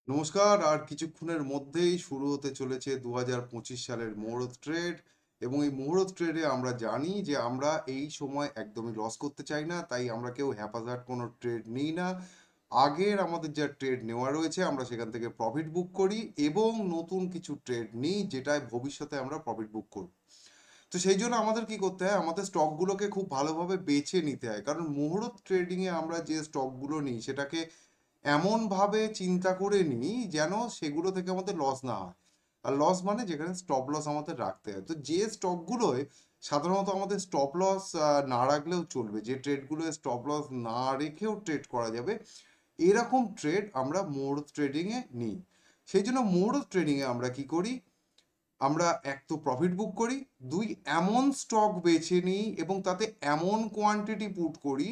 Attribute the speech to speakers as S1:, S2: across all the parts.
S1: নমস্কার। আর কিছুক্ষণের মধ্যেই শুরু হতে চলেছে ২০২৫ সালের মুহূর্ত ট্রেড। এবং এই মুহূর্ত ট্রেডে আমরা জানি যে আমরা এই সময় একদমই লস করতে চাই না, তাই আমরা কেউ হ্যাপাজার্ড কোনো ট্রেড নিই না। আগের আমাদের যা ট্রেড নেওয়া রয়েছে আমরা সেখান থেকে প্রফিট বুক করি এবং নতুন কিছু ট্রেড নিই যেটায় ভবিষ্যতে আমরা প্রফিট বুক করব। তো সেই জন্য আমাদের কি করতে হয়, আমাদের স্টকগুলোকে খুব ভালোভাবে বেছে নিতে হয়, কারণ মুহূর্ত ট্রেডিংয়ে আমরা যে স্টকগুলো নিই সেটাকে এমনভাবে চিন্তা করে নিই যেন সেগুলো থেকে আমাদের লস না হয়। আর লস মানে যেখানে স্টপ লস আমাদের রাখতে হয়। তো যে স্টকগুলোয় সাধারণত আমাদের স্টপ লস না রাখলেও চলবে, যে ট্রেডগুলোয় স্টপ লস না রেখেও ট্রেড করা যাবে, এরকম ট্রেড আমরা মুহূর্ত ট্রেডিংয়ে নিই। সেই জন্য মুহূর্ত ট্রেডিংয়ে আমরা কি করি, আমরা এক তো প্রফিট বুক করি, দুই এমন স্টক বেছে নিই এবং তাতে এমন কোয়ান্টিটি পুট করি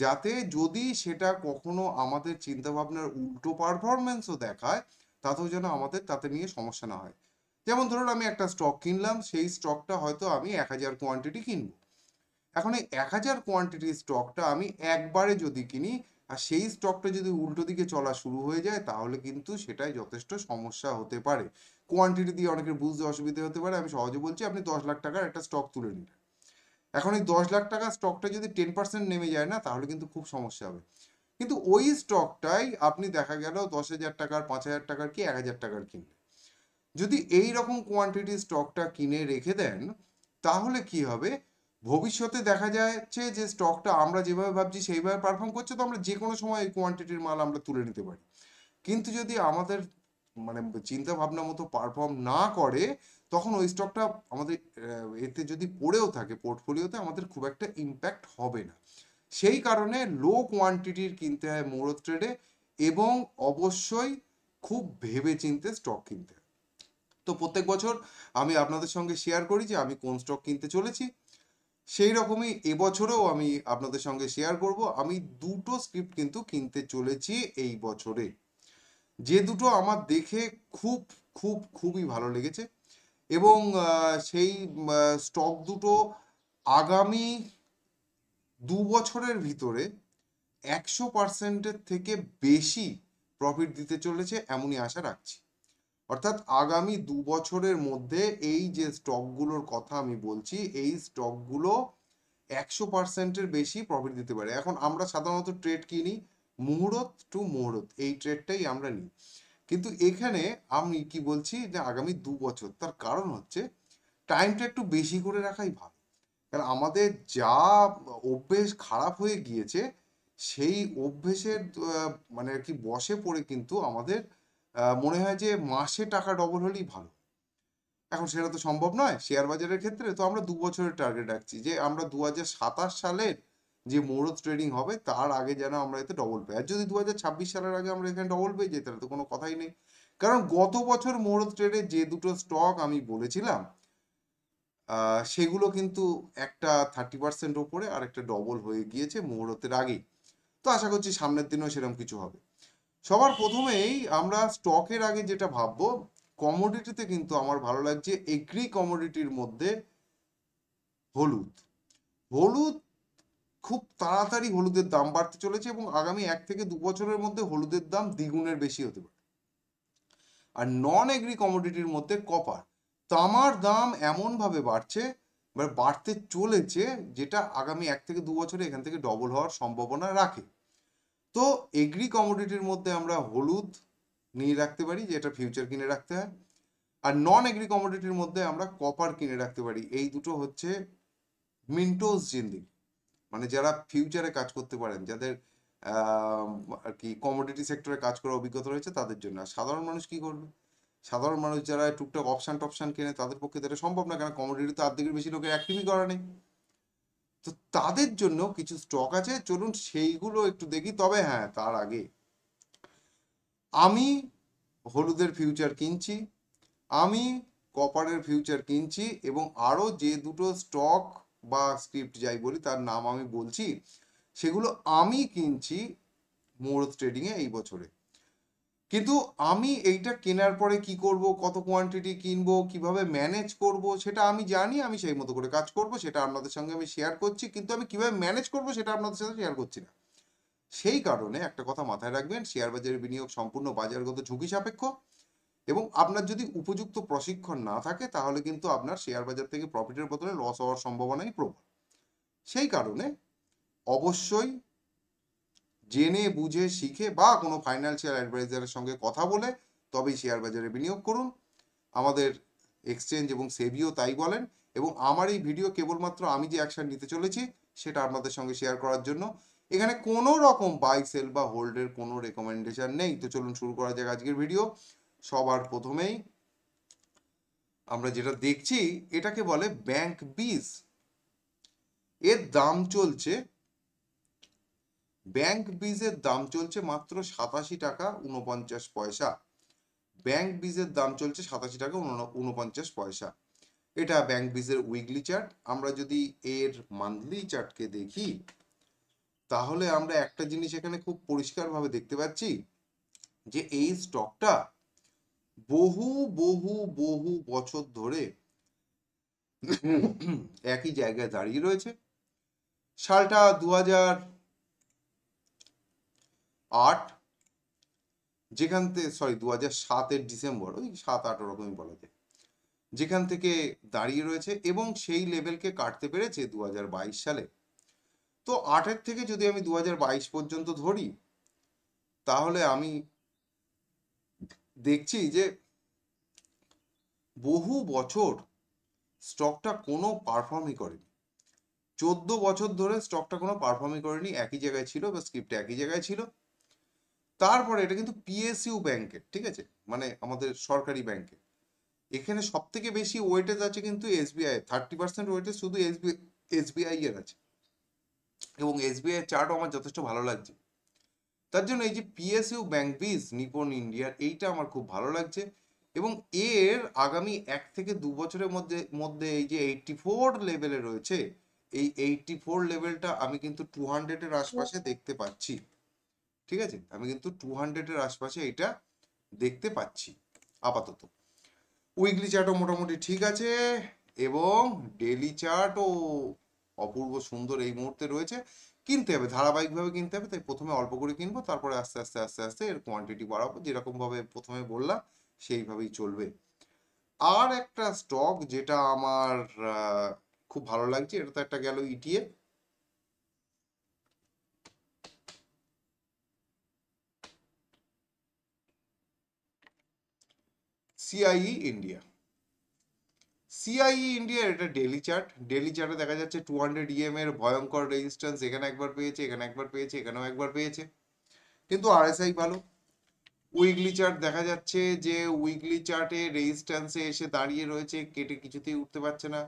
S1: যাতে যদি সেটা কখনো আমাদের চিন্তাভাবনার উল্টো পারফরমেন্সও দেখায় তাতেও যেন আমাদের তাতে নিয়ে সমস্যা না হয়। যেমন ধরুন আমি একটা স্টক কিনলাম, সেই স্টকটা হয়তো আমি ১,০০০ কোয়ান্টিটি কিনবো। এখন এই ১,০০০ কোয়ান্টিটির স্টকটা আমি একবারে যদি কিনি আর সেই স্টকটা যদি উল্টো দিকে চলা শুরু হয়ে যায় তাহলে কিন্তু সেটাই যথেষ্ট সমস্যা হতে পারে। কোয়ান্টিটি দিয়ে অনেকের বুঝতে অসুবিধা হতে পারে। আমি সহজে বলছি, আপনি ১০ লাখ টাকার একটা স্টক তুলে নিলেন। এখন এই ১০ লাখ টাকার স্টকটা যদি 10% নেমে যায় না, তাহলে কিন্তু খুব সমস্যা হবে। কিন্তু ওই স্টকটাই আপনি দেখা গেল ১০,০০০ টাকার, ৫,০০০ টাকার কি ১,০০০ টাকার কিনলেন। যদি এই রকম কোয়ান্টিটির স্টকটা কিনে রেখে দেন তাহলে কি হবে, ভবিষ্যতে দেখা যাচ্ছে যে স্টকটা আমরা যেভাবে ভাবছি সেইভাবে পারফর্ম করছে, তো আমরা যে কোনো সময় এই কোয়ান্টিটির মাল আমরা তুলে নিতে পারি। কিন্তু যদি আমাদের মানে চিন্তা ভাবনা মতো পারফর্ম না করে, তখন ওই স্টকটা আমাদের এতে যদি পড়েও থাকে পোর্টফোলিওতে, আমাদের খুব একটা ইম্প্যাক্ট হবে না। সেই কারণে লো কোয়ান্টিটির কিনতে হয় মুহূর্ত ট্রেডে, এবং অবশ্যই খুব ভেবে চিন্তে স্টক কিনতে হয়। তো প্রত্যেক বছর আমি আপনাদের সঙ্গে শেয়ার করি যে আমি কোন স্টক কিনতে চলেছি। সেই রকমই এবছরেও আমি আপনাদের সঙ্গে শেয়ার করব। আমি দুটো স্ক্রিপ্ট কিন্তু কিনতে চলেছি এই বছরে, যে দুটো আমার দেখে খুব খুবই ভালো লেগেছে। এবং সেই স্টক দুটো আগামী ২ বছরের ভিতরে ১০০%-এর থেকে বেশি প্রফিট দিতে চলেছে এমনই আশা রাখছি। অর্থাৎ আগামী ২ বছরের মধ্যে এই যে স্টকগুলোর কথা আমি বলছি, এই স্টকগুলো ১০০%-এর বেশি প্রফিট দিতে পারে। এখন আমরা সাধারণত ট্রেড কিনি মুহূর্ত টু মুহূর্ত, এই ট্রেডটাই আমরা নিই। কিন্তু এখানে আমি কি বলছি যে আগামী ২ বছর, তার কারণ হচ্ছে টাইমটা একটু বেশি করে রাখাই ভালো। কারণ আমাদের যা অভ্যেস খারাপ হয়ে গিয়েছে, সেই অভ্যেসের মানে আর কি বশে পড়ে কিন্তু আমাদের মনে হয় যে মাসে টাকা ডবল হলেই ভালো। এখন সেটা তো সম্ভব নয় শেয়ার বাজারের ক্ষেত্রে। তো আমরা ২ বছরের টার্গেট রাখছি যে আমরা ২০২৭ সালের যে মুহূর্ত ট্রেডিং হবে তার আগে যেন আমরা এতে ডবল পাই। আর যদি ২০২৬ সালের আগে আমরা এখানে ডবল পেয়ে যাই তাহলে তো কোনো কথাই নেই। কারণ গত বছর মুহূর্ত ট্রেডে যে দুটো স্টক আমি বলেছিলাম সেগুলো কিন্তু একটা 30% ওপরে আর একটা ডবল হয়ে গিয়েছে মুহূর্তের আগেই। তো আশা করছি সামনের দিনেও সেরকম কিছু হবে। সবার প্রথমেই আমরা স্টকের আগে যেটা ভাববো, কমোডিটিতে কিন্তু আমার ভালো লাগছে এগ্রি কমোডিটির মধ্যে হলুদ। হলুদ খুব তাড়াতাড়ি হলুদের দাম বাড়তে চলেছে এবং আগামী ১ থেকে ২ বছরের মধ্যে হলুদের দাম দ্বিগুণের বেশি হতে পারে। আর নন এগ্রি কমোডিটির মধ্যে কপার, তামার দাম এমনভাবে বাড়ছে বা বাড়তে চলেছে যেটা আগামী ১ থেকে ২ বছরে এখান থেকে ডবল হওয়ার সম্ভাবনা রাখে। তো এগ্রি কমোডিটির মধ্যে আমরা হলুদ নিয়ে রাখতে পারি, যেটা ফিউচার কিনে রাখতে হয়। আর নন এগ্রি কমোডিটির মধ্যে আমরা কপার কিনে রাখতে পারি। এই দুটো হচ্ছে মিন্টোস জিন্দিগি, মানে যারা ফিউচারে কাজ করতে পারেন, যাদের আহ, আর কি কমোডিটি সেক্টরে কাজ করার অভিজ্ঞতা রয়েছে তাদের জন্য। আর সাধারণ মানুষ কি করবে? সাধারণ মানুষ যারা টুকটাক অপশন টপশন কেনে তাদের পক্ষে তো এটা সম্ভব না, কারণ কমোডিটি তো অর্ধেকের বেশি লোকের অ্যাক্টিভই করা নেই। তো তাদের জন্য কিছু স্টক আছে, চলুন সেইগুলো একটু দেখি। তবে হ্যাঁ, তার আগে আমি হলুদের ফিউচার কিনছি, আমি কপারের ফিউচার কিনছি, এবং আরও যে দুটো স্টক বা স্ক্রিপ্ট যাই বলি তার নাম আমি বলছি, সেগুলো আমি কিনছি মুহূর্ত ট্রেডিংয়ে এই বছরে। কিন্তু আমি এইটা কেনার পরে কি করব, কত কোয়ান্টিটি কিনবো, কিভাবে ম্যানেজ করব সেটা আমি জানি। আমি সেই মতো করে কাজ করব, সেটা আপনাদের সঙ্গে আমি শেয়ার করছি। কিন্তু আমি কিভাবে ম্যানেজ করব সেটা আপনাদের সাথে শেয়ার করছি না। সেই কারণে একটা কথা মাথায় রাখবেন, শেয়ার বাজারে বিনিয়োগ সম্পূর্ণ বাজারগত ঝুঁকি সাপেক্ষ, এবং আপনার যদি উপযুক্ত প্রশিক্ষণ না থাকে তাহলে কিন্তু আপনার শেয়ার বাজার থেকে প্রফিটের বদলে লস হওয়ার সম্ভাবনাই প্রবল। সেই কারণে অবশ্যই জেনে বুঝে শিখে বা কোনো ফাইন্যান্সিয়াল অ্যাডভাইজারের সঙ্গে কথা বলে তবেই শেয়ার বাজারে বিনিয়োগ করুন। আমাদের এক্সচেঞ্জ এবং সেবিও তাই বলেন, এবং আমার এই ভিডিও কেবলমাত্র আমি যে অ্যাকশন নিতে চলেছি সেটা আপনাদের সঙ্গে শেয়ার করার জন্য। এখানে কোনো রকম বাই সেল বা হোল্ডের কোনো রেকমেন্ডেশন নেই। তো চলুন শুরু করা যাক আজকের ভিডিও। সবার প্রথমেই আমরা যেটা দেখছি এটাকে বলে ব্যাংক বিজ। এর দাম চলছে, ব্যাংক বীজের দাম চলছে মাত্র 87 টাকা 49 পয়সা। ব্যাংক বীজের দাম চলছে 87 টাকা 49 পয়সা। এটা ব্যাংক বীজের উইকলি চার্ট। আমরা যদি এর মান্থলি চার্টকে দেখি তাহলে আমরা একটা জিনিস এখানে খুব পরিষ্কারভাবে দেখতে পাচ্ছি যে এই স্টকটা বহু বহু বহু বছর ধরে একই জায়গায় দাঁড়িয়ে রয়েছে। সালটা 2008, যেখান থেকে 2007-এর ডিসেম্বর, ওই 7-8 ওরকমই বলা যায়, যেখান থেকে দাঁড়িয়ে রয়েছে এবং সেই লেভেলকে কাটতে পেরেছে 2022 সালে। তো 8-এর থেকে যদি আমি 2022 পর্যন্ত ধরি তাহলে আমি দেখছি যে বহু বছর স্টকটা কোনো পারফর্মই করেনি। 14 বছর ধরে স্টকটা কোনো পারফর্মই করেনি, একই জায়গায় ছিল বা স্ক্রিপ্টে একই জায়গায় ছিল। তারপরে এটা কিন্তু পিএসইউ ব্যাংকের, ঠিক আছে, মানে আমাদের সরকারি ব্যাংকে। এখানে সব থেকে বেশি ওয়েটেজ আছে কিন্তু এসবিআই, 30% ওয়েটেজ শুধু এসবিআই এর আছে, এবং এসবিআই চার্টও আমার যথেষ্ট ভালো লাগছে। তার জন্য এই যে পিএসইউ ব্যাংক বিজ নিপন ইন্ডিয়ার, এইটা আমার খুব ভালো লাগছে। এবং এর আগামী 1 থেকে 2 বছরের মধ্যে মধ্যে এই যে 84 লেভেলে রয়েছে, এই 84 লেভেলটা আমি কিন্তু 200-এর আশপাশে দেখতে পাচ্ছি, ঠিক আছে, আমি কিন্তু 200-এর আশপাশে এটা দেখতে পাচ্ছি আপাতত। উইকলি চার্টও মোটামুটি ঠিক আছে, এবং ডেলি চার্টও অপূর্ব সুন্দর এই মুহূর্তে রয়েছে। কিনতে হবে, ধারাবাহিকভাবে কিনতে হবে, তাই প্রথমে অল্প করে কিনবো, তারপরে আস্তে আস্তে আস্তে আস্তে এর কোয়ান্টিটি বাড়াবো, যেরকম ভাবে প্রথমে বললাম সেইভাবেই চলবে। আর একটা স্টক যেটা আমার খুব ভালো লাগছে, এটা তো একটা গেল ইটিএফ। সিআইই ইন্ডিয়া, সিআইই ইন্ডিয়ার এটা ডেলি চার্ট। ডেলি চার্টে দেখা যাচ্ছে 200 EM এর ভয়ঙ্কর রেজিস্ট্যান্স এখানে একবার পেয়েছে, এখানে একবার পেয়েছে, এখানেও একবার পেয়েছে, কিন্তু আরএসআই ভালো। উইকলি চার্ট দেখা যাচ্ছে যে উইকলি চার্টে রেজিস্ট্যান্সে এসে দাঁড়িয়ে রয়েছে, কেটে কিছুতেই উঠতে পারছে না,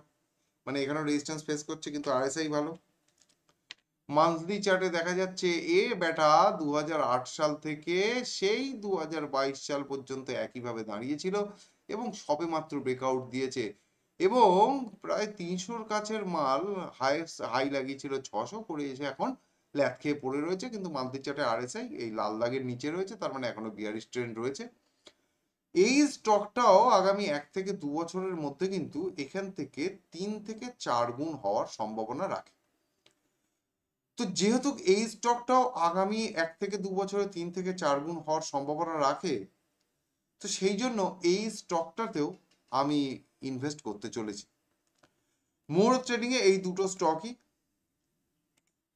S1: মানে এখানেও রেজিস্ট্যান্স ফেস করছে, কিন্তু আরএসআই ভালো। মান্থলি চার্টে দেখা যাচ্ছে বেটা 2008 সাল থেকে সেই 2022 সাল পর্যন্ত একইভাবে দাঁড়িয়েছিল এবং সবে মাত্র ব্রেকআউট দিয়েছে, এবং প্রায় 300-র কাছের মাল হাই লাগিয়েছিল 600 করে, এসে এখন ল্যাথ খেয়ে পড়ে রয়েছে। কিন্তু মান্থলি চার্টে আরএসআই এই লাল দাগের নিচে রয়েছে, তার মানে এখনো বিয়ারিশ ট্রেন্ড রয়েছে। এই স্টকটাও আগামী 1 থেকে 2 বছরের মধ্যে কিন্তু এখান থেকে 3 থেকে 4 গুণ হওয়ার সম্ভাবনা রাখে। তো যেহেতু এই স্টকটাও আগামী 1 থেকে 2 বছরে 3 থেকে 4 গুণ হওয়ার সম্ভাবনা রাখে, তো সেই জন্য এই স্টকটাতেও আমি ইনভেস্ট করতে চলেছি। মুহূর্ত ট্রেডিং এ এই দুটো স্টকই,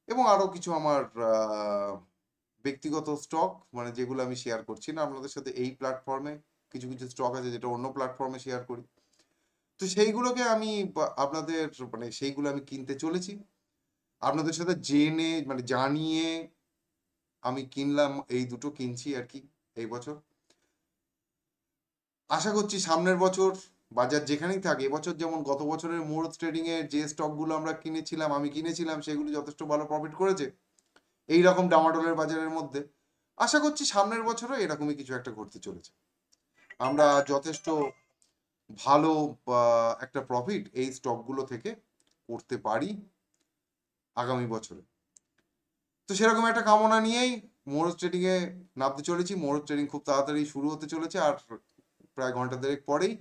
S1: এবং আরো কিছু আমার ব্যক্তিগত স্টক, মানে যেগুলো আমি শেয়ার করছি না আপনাদের সাথে এই প্ল্যাটফর্মে, কিছু কিছু স্টক আছে যেটা অন্য প্ল্যাটফর্মে শেয়ার করি, তো সেইগুলোকে আমি আপনাদের মানে সেইগুলো আমি কিনতে চলেছি আপনাদের সাথে জেনে, মানে জানিয়ে আমি কিনলাম, এই দুটো কিনছি আর কি এই বছর। আশা করছি সামনের বছর বাজার যেখানেই থাকে, এবছর যেমন গত বছরের মুহূর্ত ট্রেডিং এর যে স্টকগুলো আমরা কিনেছিলাম, আমি কিনেছিলাম, সেগুলো যথেষ্ট ভালো প্রফিট করেছে এই রকম ডামাডোলের বাজারের মধ্যে। আশা করছি সামনের বছরও এরকমই কিছু একটা ঘটতে চলেছে, আমরা যথেষ্ট ভালো একটা প্রফিট এই স্টকগুলো থেকে করতে পারি আগামী বছরে। তো সেরকম একটা কামনা নিয়েই মুহূর্ত ট্রেডিং এ নামতে চলেছি। মুহূর্ত ট্রেডিং খুব তাড়াতাড়ি শুরু হতে চলেছে, আর প্রায় ঘন্টা দেড়েক পরেই।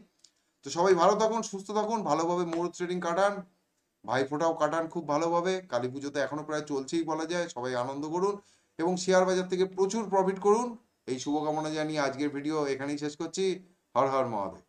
S1: তো সবাই ভালো থাকুন, সুস্থ থাকুন, ভালোভাবে মুহূর্ত ট্রেডিং কাটান, ভাইফোঁটাও কাটান খুব ভালোভাবে। কালী পুজোতে এখনো প্রায় চলছেই বলা যায়, সবাই আনন্দ করুন এবং শেয়ার বাজার থেকে প্রচুর প্রফিট করুন। এই শুভকামনা জানিয়ে আজকের ভিডিও এখানেই শেষ করছি। হর হর মহাদেব।